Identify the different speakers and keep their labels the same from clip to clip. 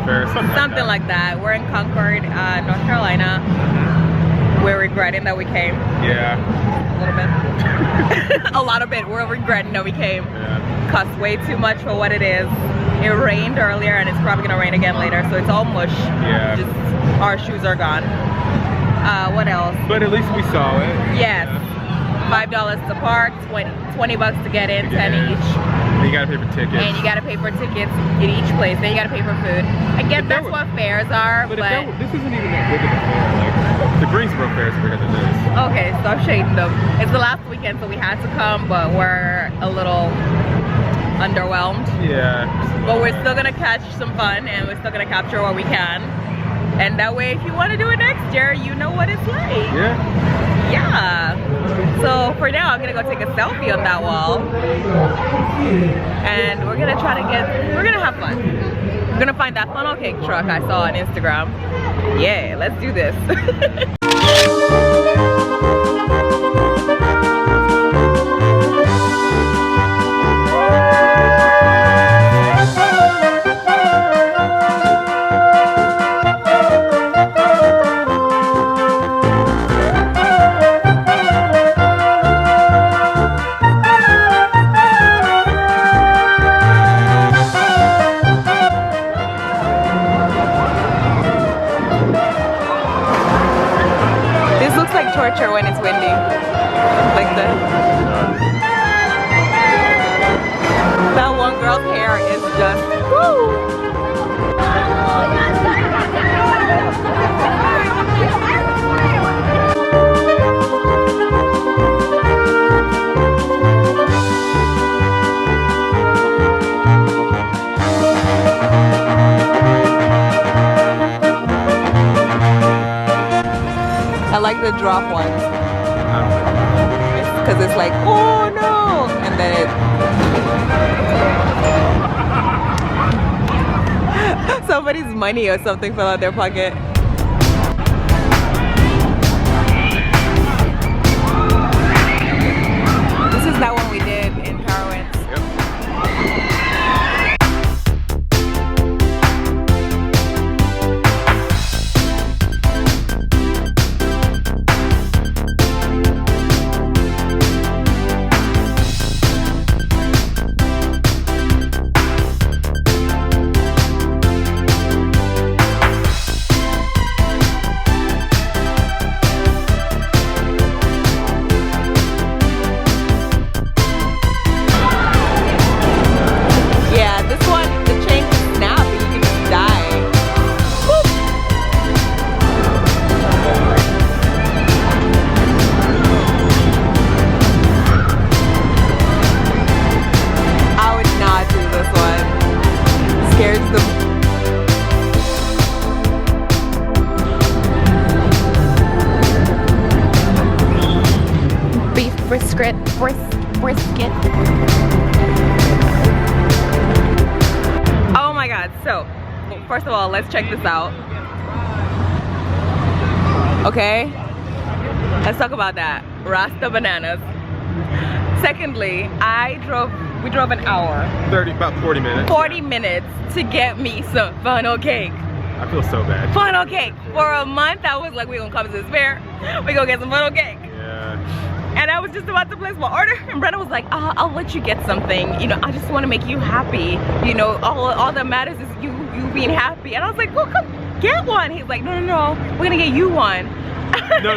Speaker 1: Fair,
Speaker 2: something like that. We're in Concord, North Carolina. We're regretting that we came.
Speaker 1: Yeah.
Speaker 2: A little bit. A lot of it. We're regretting that we came.
Speaker 1: Yeah.
Speaker 2: Costs way too much for what it is. It rained earlier and it's probably gonna rain again later, so it's all mush.
Speaker 1: Yeah.
Speaker 2: Just our shoes are gone. What else?
Speaker 1: But at least we saw it.
Speaker 2: Yes. $5 to park, 20 bucks to get in, 10 each.
Speaker 1: And you gotta pay for tickets.
Speaker 2: And you gotta pay for tickets in each place. Then you gotta pay for food. I guess that's what fares are, but
Speaker 1: this isn't even that big of a fair. Like the Greensboro fair is bigger than this.
Speaker 2: okay, stop shading them. It's the last weekend, so we had to come, but we're a little underwhelmed.
Speaker 1: Yeah.
Speaker 2: But we're still gonna catch some fun, and we're still gonna capture what we can. And that way, if you want to do it next year, you know what it's like.
Speaker 1: Yeah.
Speaker 2: Yeah. So for now, I'm gonna go take a selfie on that wall, and we're gonna have fun. We're gonna find that funnel cake truck I saw on Instagram. Yeah, let's do this. Torture when it's windy, like that one girl's hair is just woo. I like the drop ones. Because it's like, oh no! And then it... somebody's money or something fell out their pocket. This is that one we did in Carowinds. Brisket. Oh my god, so first of all, let's check this out. Okay, let's talk about that. Rasta bananas. Secondly, we drove an hour.
Speaker 1: About 40 minutes.
Speaker 2: 40 minutes to get me some funnel cake.
Speaker 1: I feel so bad.
Speaker 2: Funnel cake. For a month, I was like, we're gonna come to this fair. We're gonna get some funnel cake.
Speaker 1: Yeah.
Speaker 2: And I was just about to place my order, and Brenna was like, I'll let you get something. You know, I just want to make you happy. You know, all that matters is you being happy. And I was like, well, come get one. He's like, no, we're gonna get you one.
Speaker 1: No.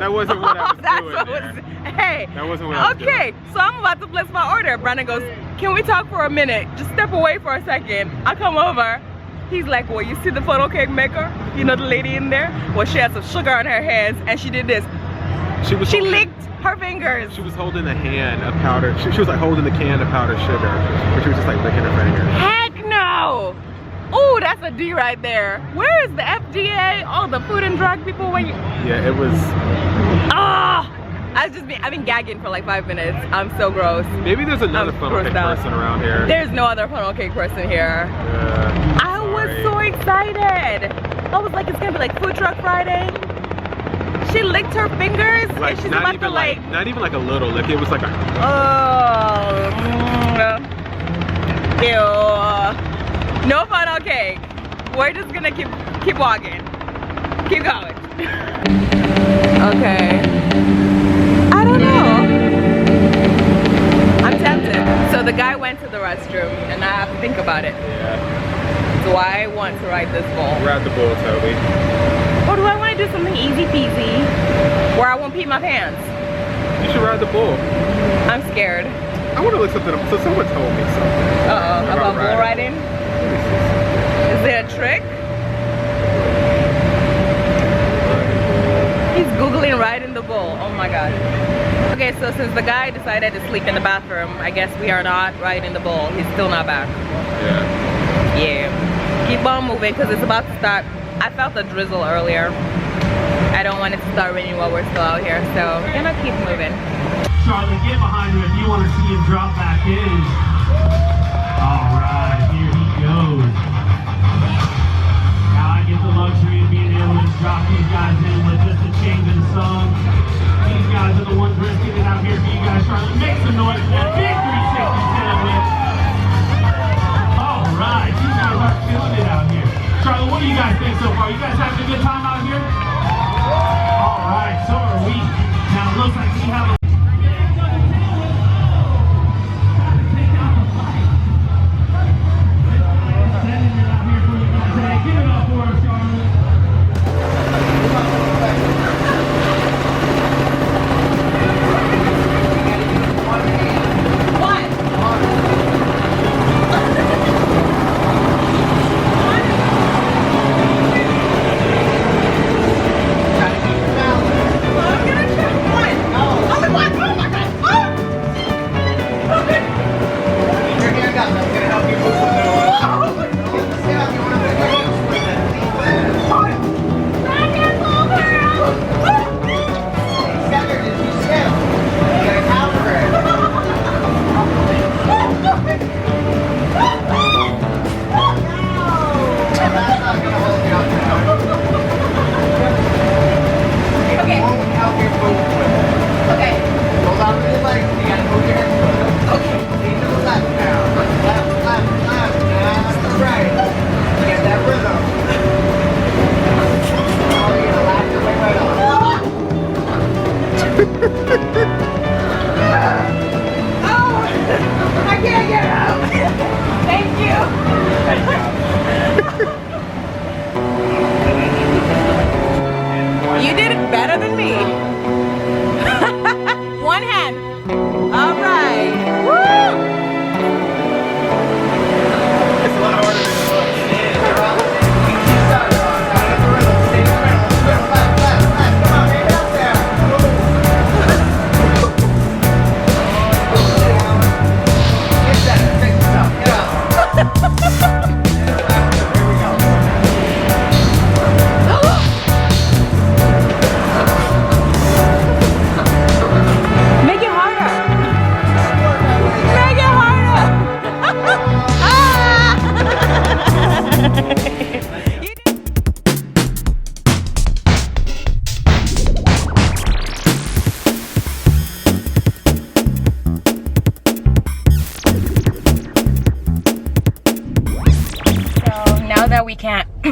Speaker 1: That wasn't what I was doing.
Speaker 2: Hey.
Speaker 1: That wasn't what I was doing.
Speaker 2: Okay, so I'm about to place my order. Brenna goes, can we talk for a minute? Just step away for a second. I come over. He's like, well, you see the funnel cake maker? You know the lady in there? Well, she had some sugar on her hands, and she did this. She licked her fingers.
Speaker 1: She was holding a hand of powdered. She was like holding the can of powdered sugar, but she was just like licking her fingers.
Speaker 2: Heck no! Oh, that's a D right there. Where is the FDA? All the food and drug people when you...
Speaker 1: Yeah, it was...
Speaker 2: Ah! I've been gagging for like 5 minutes. I'm so gross.
Speaker 1: Maybe there's another funnel cake person around here.
Speaker 2: There's no other funnel cake person here.
Speaker 1: Yeah,
Speaker 2: I was so excited. I was like, it's gonna be like Food Truck Friday. She licked her fingers,
Speaker 1: like,
Speaker 2: and she's
Speaker 1: not
Speaker 2: about
Speaker 1: even
Speaker 2: to
Speaker 1: not even like a little lick. It was like a...
Speaker 2: Oh. Ew. No funnel cake. We're just gonna keep walking. Keep going. Okay. I don't know. I'm tempted. So the guy went to the restroom and I have to think about it.
Speaker 1: Yeah.
Speaker 2: Do I want to ride this bull?
Speaker 1: Ride the bull, Toby.
Speaker 2: Or do I want to do something easy peasy where I won't pee my pants?
Speaker 1: You should ride the bull.
Speaker 2: I'm scared.
Speaker 1: I want to look something up. So someone told me something.
Speaker 2: About bull riding? Is there a trick? He's Googling riding the bull. Oh my god. Okay, so since the guy decided to sleep in the bathroom, I guess we are not riding the bull. He's still not back.
Speaker 1: Yeah.
Speaker 2: Yeah. Keep on moving because it's about to start. I felt a drizzle earlier. I don't want it to start raining while we're still out here, so we're gonna keep moving.
Speaker 3: Charlotte, get behind him if you want to see him drop back in. All right, here he goes. Now I get the luxury of being able to drop these guys in with just a change in song. These guys are the ones risking it out here for you guys. Charlotte, make some noise for that big 360 sandwich. All right, you guys are feeling it out here. Charlotte, what do you guys think so far? You guys having a good time out here? All right, so are we. Now it looks like we have a
Speaker 2: You did it better than me. One hand. All right. Woo!
Speaker 1: It's a lot harder than it looks.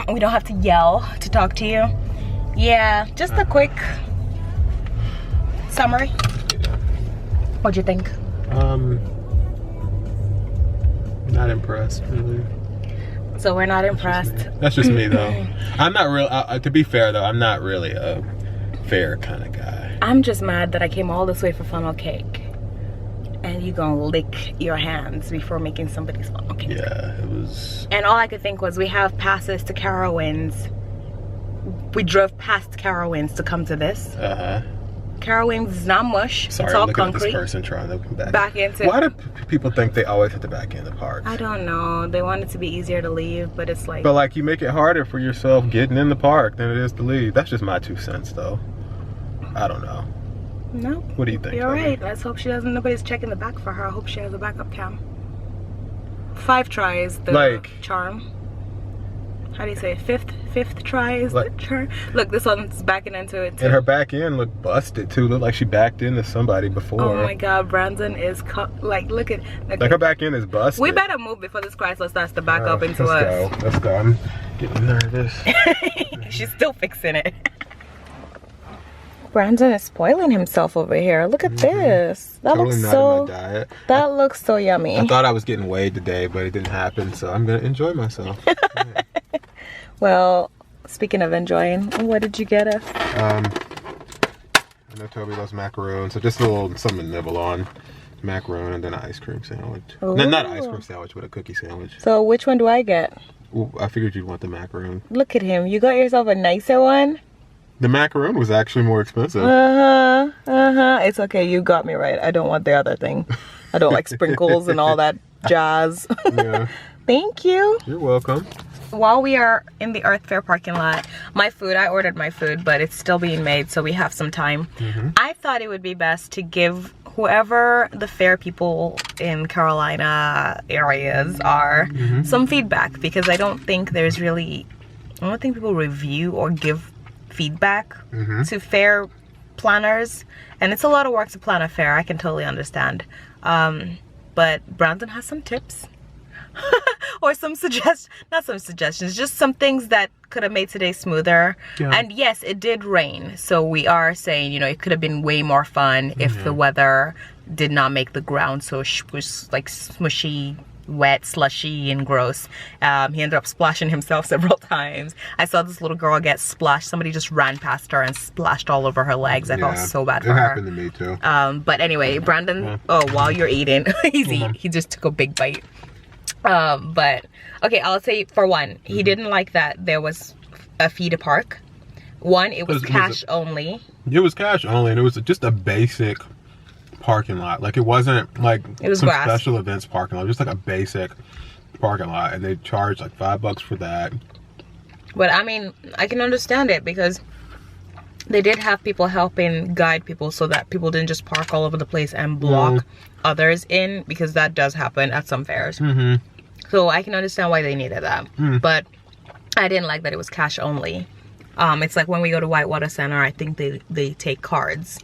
Speaker 2: We don't have to yell to talk to you. Yeah, just a quick summary. What'd you think?
Speaker 1: Not impressed, really.
Speaker 2: So we're not impressed.
Speaker 1: That's just me, though. I'm not real. To be fair, though, I'm not really a fair kind of guy.
Speaker 2: I'm just mad that I came all this way for funnel cake, and you gonna lick your hands before making somebody's funnel cake.
Speaker 1: Yeah, it was.
Speaker 2: And all I could think was, we have passes to Carowinds. We drove past Carowinds to come to this. Carowinds is not mush.
Speaker 1: Sorry,
Speaker 2: it's all
Speaker 1: I'm looking
Speaker 2: concrete.
Speaker 1: at this person trying to
Speaker 2: back into.
Speaker 1: Why do people think they always have to back in the parks?
Speaker 2: I don't know. They want it to be easier to leave, but it's like.
Speaker 1: But like, you make it harder for yourself getting in the park than it is to leave. That's just my 2 cents, though. I don't know.
Speaker 2: No.
Speaker 1: What do you think?
Speaker 2: You're right. Let's hope she doesn't. Nobody's checking the back for her. I hope she has a backup cam. 5 tries. The
Speaker 1: like
Speaker 2: charm. how do you say it? Fifth try is the charm. Look, this one's backing into it too.
Speaker 1: And her back end looked busted too. Looked like she backed into somebody before.
Speaker 2: Oh my god, Brandon is like, look at
Speaker 1: like her back end is busted.
Speaker 2: We better move before this Chrysler starts to back up into us.
Speaker 1: Let's go. I'm getting nervous.
Speaker 2: She's still fixing it. Brandon is spoiling himself over here. Look at this. That
Speaker 1: totally
Speaker 2: looks
Speaker 1: not
Speaker 2: so.
Speaker 1: in my diet.
Speaker 2: That looks so yummy.
Speaker 1: I thought I was getting weighed today, but it didn't happen. So I'm gonna enjoy myself. Yeah.
Speaker 2: Well, speaking of enjoying, what did you get us?
Speaker 1: I know Tobi loves macaroon, so just a little something to nibble on. Macaroon and then an ice cream sandwich. No, not an ice cream sandwich, but a cookie sandwich.
Speaker 2: So which one do I get?
Speaker 1: Well, I figured you'd want the macaroon.
Speaker 2: Look at him. You got yourself a nicer one?
Speaker 1: The macaroon was actually more expensive.
Speaker 2: It's okay. You got me right. I don't want the other thing. I don't like sprinkles and all that jazz.
Speaker 1: Yeah.
Speaker 2: Thank you.
Speaker 1: You're welcome.
Speaker 2: While we are in the Earth Fair parking lot, I ordered my food, but it's still being made, so we have some time. I thought it would be best to give whoever the fair people in Carolina areas are some feedback, because I don't think people review or give feedback to fair planners, and it's a lot of work to plan a fair. I can totally understand, but Brandon has some tips. Or not some suggestions, just some things that could have made today smoother. Yeah. And yes, it did rain, so we are saying, it could have been way more fun if the weather did not make the ground so like smushy, wet, slushy, and gross. He ended up splashing himself several times. I saw this little girl get splashed. Somebody just ran past her and splashed all over her legs. I felt so bad for her.
Speaker 1: It happened to me too.
Speaker 2: But anyway, Brandon, while you're eating, he just took a big bite. But okay, I'll say for one, he didn't like that there was a fee to park. One, it was cash only. It
Speaker 1: was cash only, and it was just a basic parking lot. Like, it wasn't like some
Speaker 2: grass.
Speaker 1: Special events parking lot. Just like a basic parking lot, and they charged like $5 for that.
Speaker 2: But I mean, I can understand it, because they did have people helping guide people so that people didn't just park all over the place and block others in, because that does happen at some fairs. So I can understand why they needed that. But I didn't like that it was cash only. It's like when we go to Whitewater Center, I think they take cards.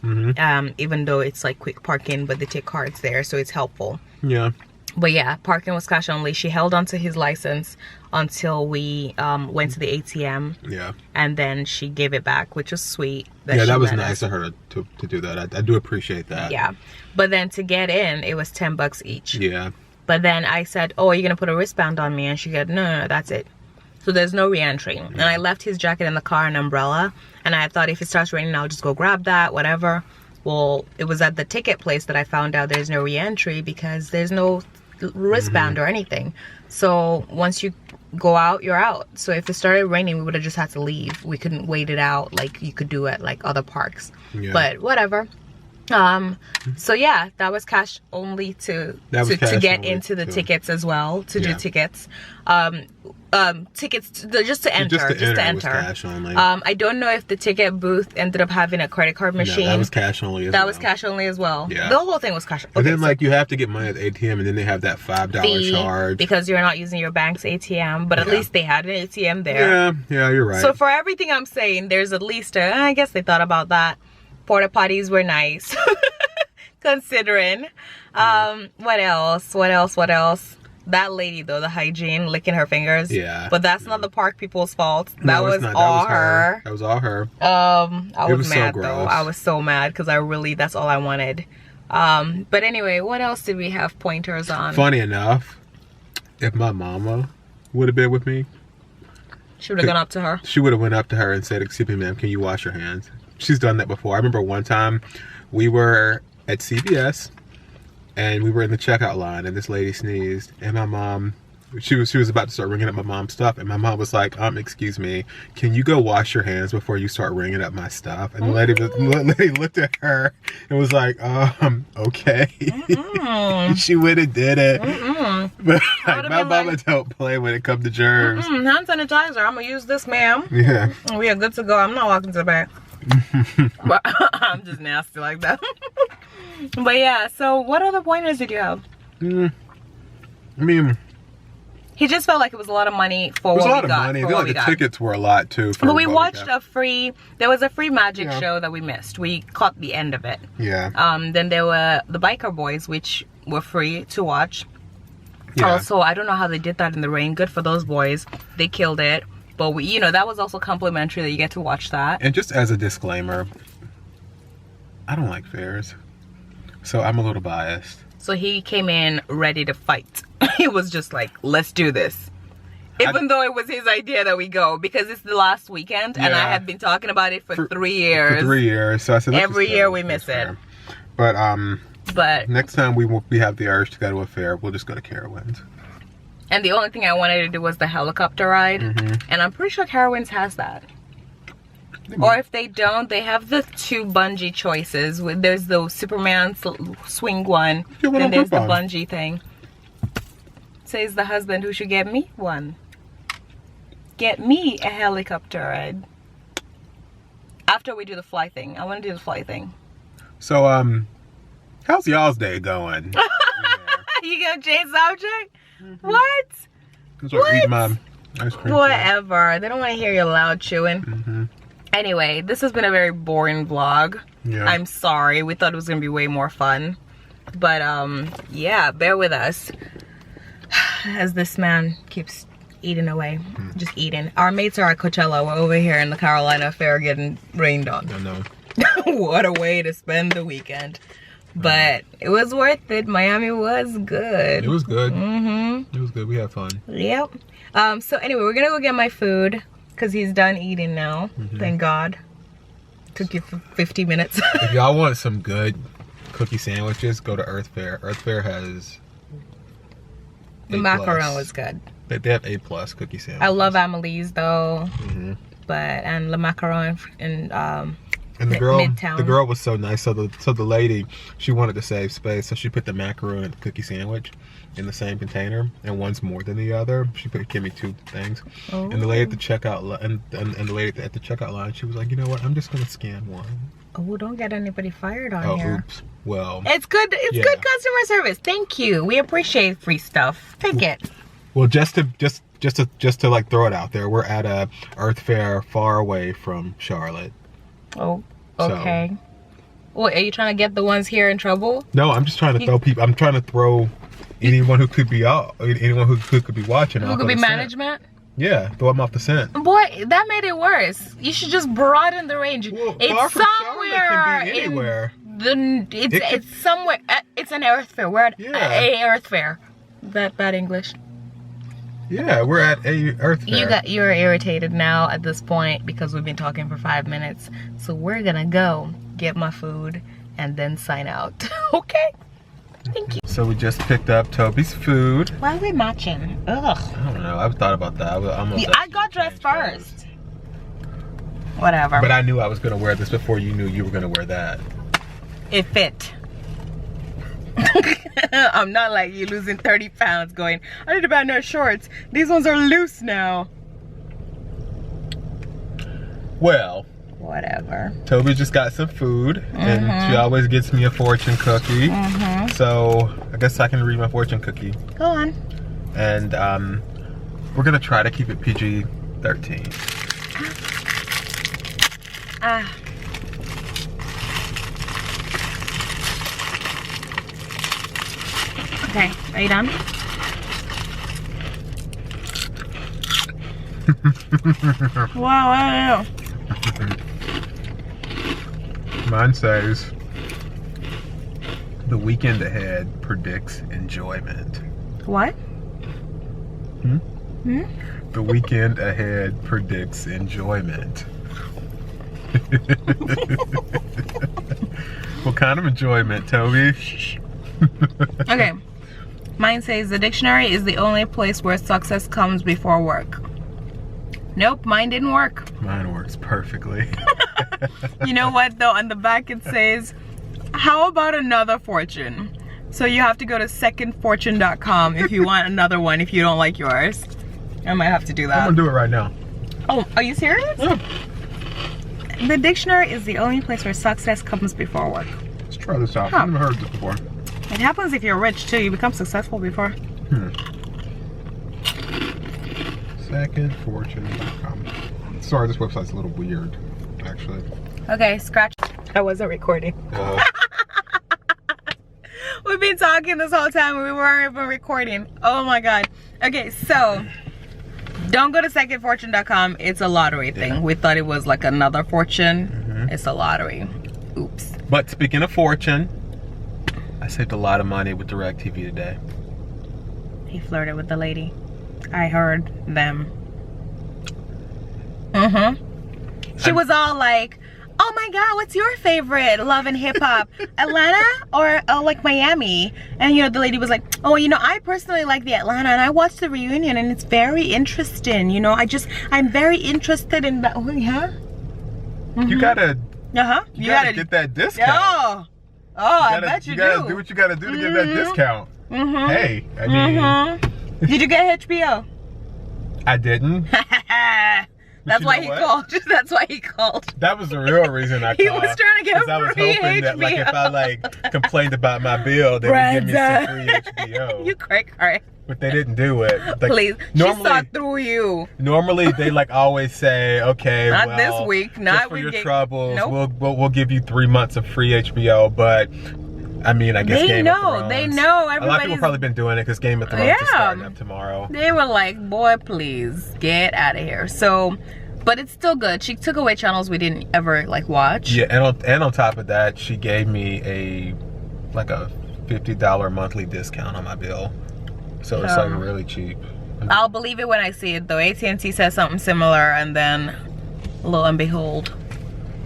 Speaker 2: Even though it's like quick parking, but they take cards there, so it's helpful.
Speaker 1: Yeah.
Speaker 2: But yeah, parking was cash only. She held onto his license until we went to the ATM. Yeah. And then she gave it back, which was sweet.
Speaker 1: That was nice of her to do that. I do appreciate that.
Speaker 2: Yeah. But then to get in, it was $10 each.
Speaker 1: Yeah.
Speaker 2: But then I said, oh, are you going to put a wristband on me? And she said, no, that's it. So there's no re-entry. Yeah. And I left his jacket in the car and umbrella. And I thought if it starts raining, I'll just go grab that, whatever. Well, it was at the ticket place that I found out there's no re-entry, because there's no wristband or anything. So once you go out, you're out. So if it started raining, we would have just had to leave. We couldn't wait it out like you could do at like other parks. Yeah. But whatever. So yeah, that was cash only to get into the tickets as well, to do tickets. Tickets just to enter. Was cash only. I don't know if the ticket booth ended up having a credit card machine.
Speaker 1: No, that was cash only as well. Yeah.
Speaker 2: The whole thing was cash.
Speaker 1: But then like you have to get money at the ATM, and then they have that $5 charge
Speaker 2: because you're not using your bank's ATM. But at least they had an ATM there.
Speaker 1: Yeah, you're right.
Speaker 2: So for everything I'm saying, there's at least I guess they thought about that. Porta potties were nice, considering. What else? That lady though, the hygiene, licking her fingers. Yeah. But that's not the park people's fault. That was all her.
Speaker 1: That was all her.
Speaker 2: I was mad though. I was so mad, because that's all I wanted. But anyway, what else did we have pointers on?
Speaker 1: Funny enough, if my mama would have been with me,
Speaker 2: she would have gone up to her.
Speaker 1: She would have went up to her and said, "Excuse me, ma'am, can you wash your hands?" She's done that before. I remember one time we were at CVS and we were in the checkout line, and this lady sneezed, and my mom, she was about to start ringing up my mom's stuff, and my mom was like, excuse me, can you go wash your hands before you start ringing up my stuff? And the lady looked at her and was like, okay. She went and did it. But like, my mama don't play when it comes to germs.
Speaker 2: Hand sanitizer, I'm gonna use this, ma'am.
Speaker 1: Yeah.
Speaker 2: We are good to go. I'm not walking to the back. But I'm just nasty like that. But yeah, so what other pointers did you have?
Speaker 1: I mean,
Speaker 2: He just felt like it was a lot of money for
Speaker 1: It was
Speaker 2: what
Speaker 1: a lot
Speaker 2: we
Speaker 1: of
Speaker 2: got.
Speaker 1: money.
Speaker 2: For
Speaker 1: I feel
Speaker 2: what
Speaker 1: like
Speaker 2: we
Speaker 1: the
Speaker 2: got.
Speaker 1: tickets were a lot too.
Speaker 2: But we
Speaker 1: what
Speaker 2: watched
Speaker 1: got.
Speaker 2: there was a free magic
Speaker 1: Yeah.
Speaker 2: show that we missed. We caught the end of it.
Speaker 1: Yeah.
Speaker 2: Then there were the Biker Boys, which were free to watch.
Speaker 1: Yeah.
Speaker 2: Also, I don't know how they did that in the rain. Good for those boys. They killed it. But we, you know, that was also complimentary that you get to watch that.
Speaker 1: And just as a disclaimer, I don't like fairs, so I'm a little biased.
Speaker 2: So he came in ready to fight. He was just like, let's do this. Even though it was his idea that we go, because it's the last weekend, and I
Speaker 1: Yeah.
Speaker 2: have been talking about it for 3 years.
Speaker 1: For 3 years, so I said let's
Speaker 2: Every
Speaker 1: just go.
Speaker 2: year we
Speaker 1: That's
Speaker 2: miss it.
Speaker 1: fair. But
Speaker 2: But
Speaker 1: next time we have the urge to go to a fair, we'll just go to Carowinds.
Speaker 2: and the only thing I wanted to do was the helicopter ride, and I'm pretty sure Carowinds has that. Or if they don't, they have the 2 bungee choices. There's the Superman swing one,
Speaker 1: Yeah, what
Speaker 2: then
Speaker 1: on
Speaker 2: there's the
Speaker 1: Groupon?
Speaker 2: bungee thing. Says the husband who should get me one. Get me a helicopter ride. After we do the fly thing. I want to do the fly thing.
Speaker 1: So how's y'all's day going?
Speaker 2: You gonna change subject? What?
Speaker 1: I'm sort of eating my ice cream.
Speaker 2: Whatever. They don't want to hear you loud chewing. Anyway, this has been a very boring vlog.
Speaker 1: Yeah.
Speaker 2: I'm sorry. We thought it was gonna be way more fun. But yeah, bear with us. As this man keeps eating away. Just eating. Our mates are at Coachella. We're over here in the Carolina Fair getting rained on.
Speaker 1: I know.
Speaker 2: What a way to spend the weekend. But it was worth it. Miami was good.
Speaker 1: It was good. It was good. We had fun.
Speaker 2: Yep. So anyway, we're gonna go get my food because he's done eating now. Thank God. Took you 50 minutes.
Speaker 1: If y'all want some good cookie sandwiches, go to Earth Fair. Earth Fair has
Speaker 2: The
Speaker 1: A+.
Speaker 2: macaron was good.
Speaker 1: They have A+ cookie sandwiches.
Speaker 2: I love Amelie's though. And Le Macaron
Speaker 1: And the girl,
Speaker 2: Midtown.
Speaker 1: the girl was so nice. So the lady, she wanted to save space, so she put the macaroon and the cookie sandwich in the same container, and one's more than the other. She gave me 2 things. And the lady at the checkout and the lady at the checkout line, she was like, you know what? I'm just gonna scan one.
Speaker 2: Oh, don't get anybody fired on here.
Speaker 1: Oops. Well.
Speaker 2: It's good. It's
Speaker 1: Yeah.
Speaker 2: good customer service. Thank you. We appreciate free stuff. Take it.
Speaker 1: Well, just to like throw it out there, we're at a Earth Fair far away from Charlotte.
Speaker 2: Oh, okay. What, are you trying to get the ones here in trouble?
Speaker 1: No, I'm just trying to throw people. I'm trying to throw anyone who could be out, anyone who could be watching.
Speaker 2: Who could be management?
Speaker 1: Yeah, throw them off the scent.
Speaker 2: Boy, that made it worse. You should just broaden the range.
Speaker 1: Well, far
Speaker 2: It's
Speaker 1: from Charlotte
Speaker 2: somewhere
Speaker 1: can be anywhere.
Speaker 2: It's somewhere. It's an Earth Fair. We're at
Speaker 1: Yeah.
Speaker 2: a Earth Fair. That bad English.
Speaker 1: Yeah, we're at a Earth Fair.
Speaker 2: You're irritated now at this point because we've been talking for 5 minutes. So we're gonna go get my food and then sign out. Okay? Thank you.
Speaker 1: So we just picked up Tobi's food.
Speaker 2: Why are we matching? Ugh.
Speaker 1: I don't know. I've thought about that.
Speaker 2: I got dressed first. Whatever.
Speaker 1: But I knew I was gonna wear this before you knew you were gonna wear that.
Speaker 2: It fit. I'm not like you losing 30 pounds going, I need to buy new shorts. These ones are loose now.
Speaker 1: Well,
Speaker 2: Whatever.
Speaker 1: Tobi just got some food, and she always gets me a fortune cookie. So I guess I can read my fortune cookie.
Speaker 2: Go on.
Speaker 1: And we're gonna try to keep it PG-13.
Speaker 2: Ah. Okay, are you done? Wow.
Speaker 1: Mine says, the weekend ahead predicts enjoyment.
Speaker 2: What?
Speaker 1: The weekend ahead predicts enjoyment. What kind of enjoyment, Tobi?
Speaker 2: Okay. Mine says the dictionary is the only place where success comes before work. Nope, mine didn't work.
Speaker 1: Mine works perfectly.
Speaker 2: You know what though? On the back it says, how about another fortune? So you have to go to secondfortune.com if you want another one if you don't like yours. I might have to do that.
Speaker 1: I'm gonna do it right now.
Speaker 2: Oh, are you serious?
Speaker 1: Yeah.
Speaker 2: The dictionary is the only place where success comes before work.
Speaker 1: Let's try this out.
Speaker 2: Huh.
Speaker 1: I've never heard this before.
Speaker 2: It happens if you're rich too. You become successful before.
Speaker 1: Secondfortune.com. Sorry, this website's a little weird, actually.
Speaker 2: Okay, scratch. I wasn't recording. We've been talking this whole time. We weren't even recording. Oh my god. Okay, so don't go to secondfortune.com. It's a lottery thing.
Speaker 1: Yeah.
Speaker 2: We thought it was like another fortune. It's a lottery. Oops.
Speaker 1: But speaking of fortune, I saved a lot of money with DirecTV today.
Speaker 2: He flirted with the lady. I heard them. She was all like, oh my god, what's your favorite Love and Hip Hop? Atlanta or like Miami? And you know, the lady was like, oh, you know, I personally like the Atlanta, and I watched the reunion and it's very interesting. You know, I'm very interested in that. Oh, yeah?
Speaker 1: You gotta
Speaker 2: You gotta
Speaker 1: get that discount.
Speaker 2: I bet you
Speaker 1: You gotta
Speaker 2: do.
Speaker 1: do what you gotta do to get that discount. Hey, I mean...
Speaker 2: Did you get HBO?
Speaker 1: I didn't.
Speaker 2: That's why he called. That's why he called.
Speaker 1: That was the real reason I called.
Speaker 2: He was trying to get free
Speaker 1: I was hoping that, like, if I like complained about my bill, they would give me some free HBO.
Speaker 2: You crack.
Speaker 1: But they didn't do it. Like,
Speaker 2: please, she saw through you.
Speaker 1: Normally, they like always say, "Okay,
Speaker 2: not
Speaker 1: well,
Speaker 2: this week, not
Speaker 1: just for your
Speaker 2: week.
Speaker 1: troubles,
Speaker 2: Nope.
Speaker 1: we'll give you 3 months of free HBO." But I mean, I guess
Speaker 2: they
Speaker 1: Game of
Speaker 2: know.
Speaker 1: Thrones.
Speaker 2: They know.
Speaker 1: A lot of people have probably been doing it because Game of Thrones is starting up tomorrow.
Speaker 2: They were like, "Boy, please get out of here." So. But it's still good. She took away channels we didn't ever like watch.
Speaker 1: Yeah, and on top of that, she gave me a $50 monthly discount on my bill, so it's like really cheap.
Speaker 2: I'll believe it when I see it though. AT&T says something similar, and then lo and behold.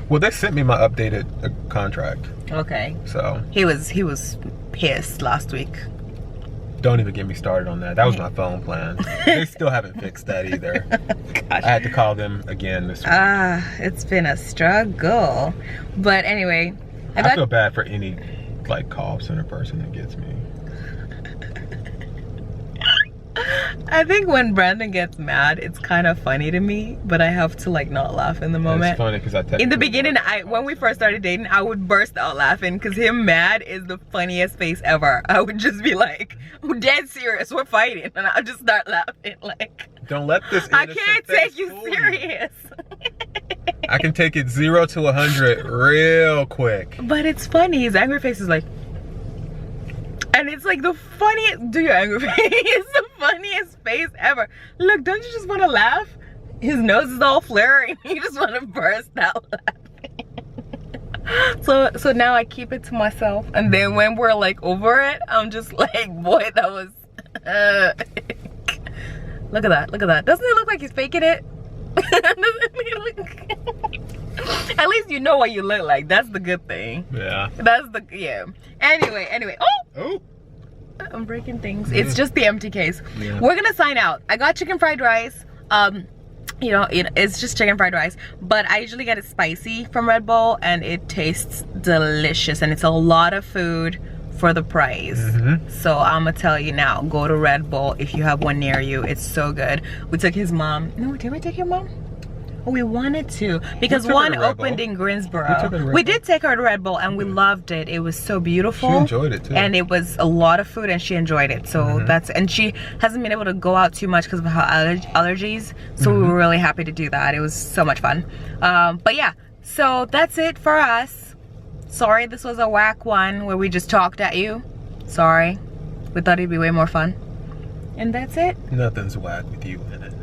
Speaker 1: Well, they sent me my updated contract.
Speaker 2: Okay.
Speaker 1: So
Speaker 2: he was pissed last week.
Speaker 1: Don't even get me started on that. That was my phone plan. They still haven't fixed that either. I had to call them again this week.
Speaker 2: It's been a struggle. But anyway,
Speaker 1: I feel bad for any like call center person that gets me.
Speaker 2: I think when Brandon gets mad, it's kind of funny to me, but I have to like not laugh in the moment.
Speaker 1: It's funny because
Speaker 2: in the beginning, when we first started dating, I would burst out laughing because him mad is the funniest face ever. I would just be like, "I'm dead serious, we're fighting," and I'll just start laughing like.
Speaker 1: Don't let this.
Speaker 2: I can't take you serious.
Speaker 1: I can take it 0 to 100 real quick.
Speaker 2: But it's funny. His angry face is like. And it's like the funniest, do your angry face, it's the funniest face ever. Look, don't you just want to laugh? His nose is all flaring. You just want to burst out laughing. So now I keep it to myself. And then when we're like over it, I'm just like, boy, that was, look at that, look at that. Doesn't it look like he's faking it? At least you know what you look like. That's the good thing.
Speaker 1: Yeah.
Speaker 2: That's the, yeah. Anyway. Oh! I'm breaking things. It's just the empty case. Yeah. We're gonna sign out. I got chicken fried rice. You know, it's just chicken fried rice. But I usually get it spicy from Red Bull, and it tastes delicious. And it's a lot of food for the price. So I'm gonna tell you now, go to Red Bull if you have one near you. It's so good. We took his mom. No, did we take your mom? Oh, we wanted to because one opened in Greensboro. We did take her to Red Bull and we loved it. It was so beautiful.
Speaker 1: She enjoyed it too. And
Speaker 2: it was a lot of food and she enjoyed it. So and she hasn't been able to go out too much because of her allergies. So we were really happy to do that. It was so much fun. But yeah, so that's it for us. Sorry, this was a whack one where we just talked at you. Sorry. We thought it'd be way more fun. And that's it.
Speaker 1: Nothing's whack with you in it.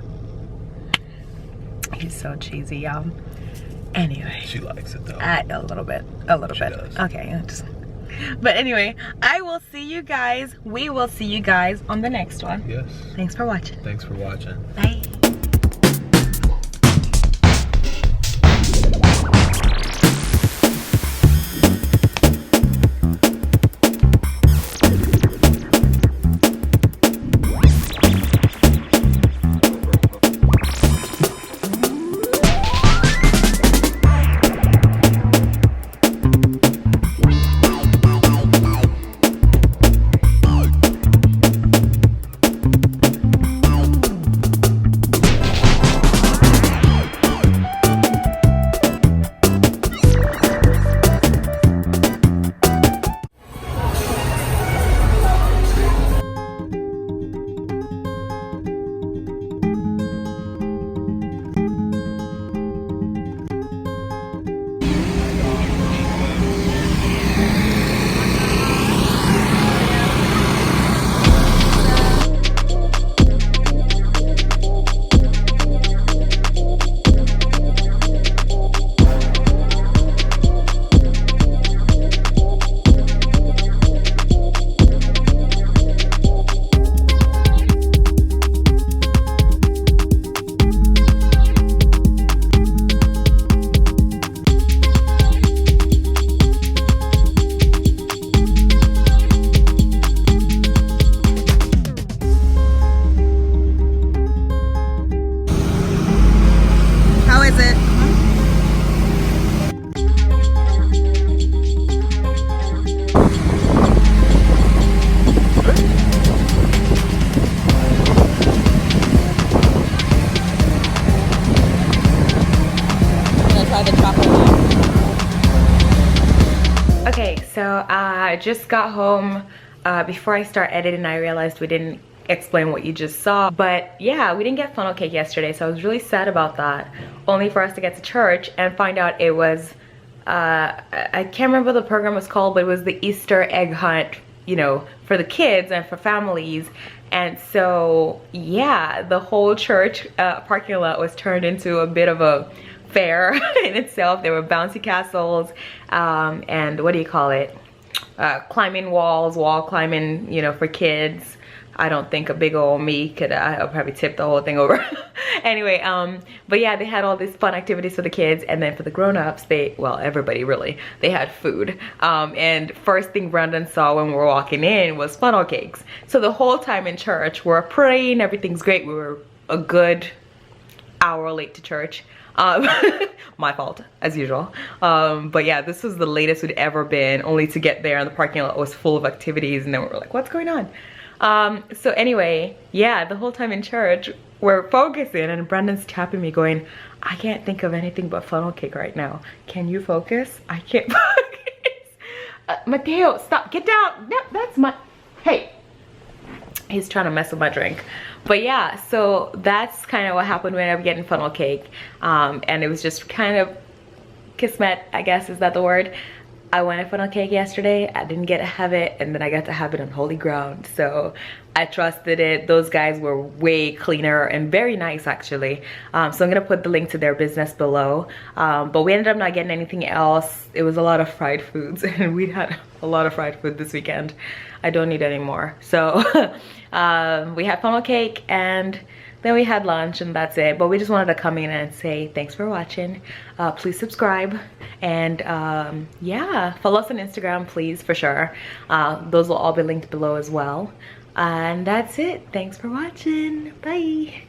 Speaker 2: He's so cheesy, y'all. Anyway.
Speaker 1: She likes it though.
Speaker 2: A little bit. Does. Okay. But anyway, I will see you guys. We will see you guys on the next one.
Speaker 1: Yes.
Speaker 2: Thanks for watching.
Speaker 1: Thanks for watching.
Speaker 2: Bye. so I just got home. Before I start editing, I realized we didn't explain what you just saw. But yeah, we didn't get funnel cake yesterday, so I was really sad about that. Only for us to get to church and find out it was, I can't remember what the program was called, but it was the Easter egg hunt, you know, for the kids and for families. And so yeah, the whole church parking lot was turned into a bit of a fair in itself. There were bouncy castles and what do you call it, climbing walls, wall climbing, you know, for kids. I don't think a big old me could, I'll probably tip the whole thing over. Anyway, but yeah, they had all these fun activities for the kids, and then for the grown-ups, well, everybody really, they had food. And first thing Brandon saw when we were walking in was funnel cakes. So the whole time in church, we're praying, everything's great. We were a good hour late to church. My fault, as usual. But yeah, this was the latest we'd ever been, only to get there and the parking lot was full of activities, and then we were like, what's going on? So anyway, yeah, the whole time in church, we're focusing, and Brandon's tapping me going, I can't think of anything but funnel cake right now. Can you focus? I can't focus. Mateo, stop, get down. No, that's my, hey. He's trying to mess with my drink. But yeah, so that's kind of what happened when I'm getting funnel cake. And it was just kind of kismet, I guess, is that the word? I wanted funnel cake yesterday, I didn't get to have it, and then I got to have it on holy ground. So I trusted it. Those guys were way cleaner and very nice, actually. So I'm gonna put the link to their business below. But we ended up not getting anything else. It was a lot of fried foods, and we had a lot of fried food this weekend. I don't need any more. So we had funnel cake, and then we had lunch, and that's it. But we just wanted to come in and say thanks for watching. Please subscribe, and yeah, follow us on Instagram, please, for sure. Those will all be linked below as well. And that's it. Thanks for watching. Bye.